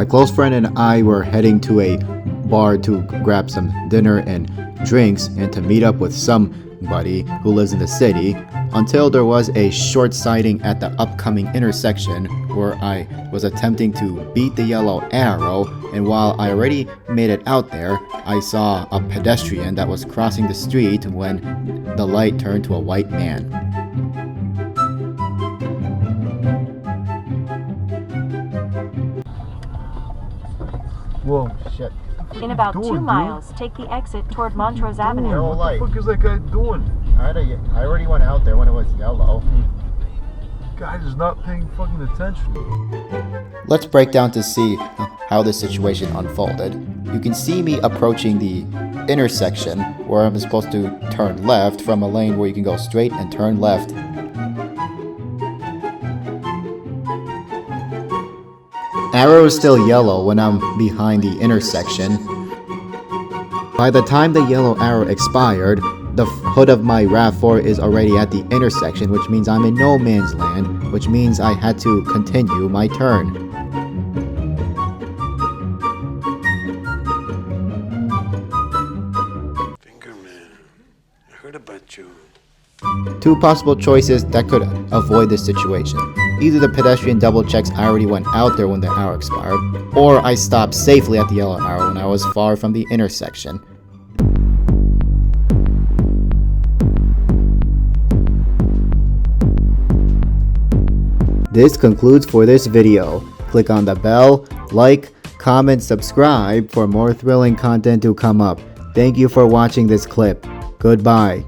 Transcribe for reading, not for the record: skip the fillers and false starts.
My close friend and I were heading to a bar to grab some dinner and drinks and to meet up with somebody who lives in the city, until there was a short sighting at the upcoming intersection where I was attempting to beat the yellow arrow, and while I already made it out there, I saw a pedestrian that was crossing the street when the light turned to a white man. Whoa, shit. In about 2 miles, take the exit toward Montrose Avenue. Yellow light. What the fuck is that guy doing? I already went out there when it was yellow. Guy is not paying fucking attention. Let's break down to see how this situation unfolded. You can see me approaching the intersection where I'm supposed to turn left from a lane where you can go straight and turn left. Arrow is still yellow when I'm behind the intersection. By the time the yellow arrow expired, the hood of my RAV4 is already at the intersection, which means I'm in no man's land, which means I had to continue my turn. Fingerman, I heard about you. Two possible choices that could avoid this situation. Either the pedestrian double checks I already went out there when the arrow expired, or I stopped safely at the yellow arrow when I was far from the intersection. This concludes for this video. Click on the bell, like, comment, subscribe for more thrilling content to come up. Thank you for watching this clip. Goodbye.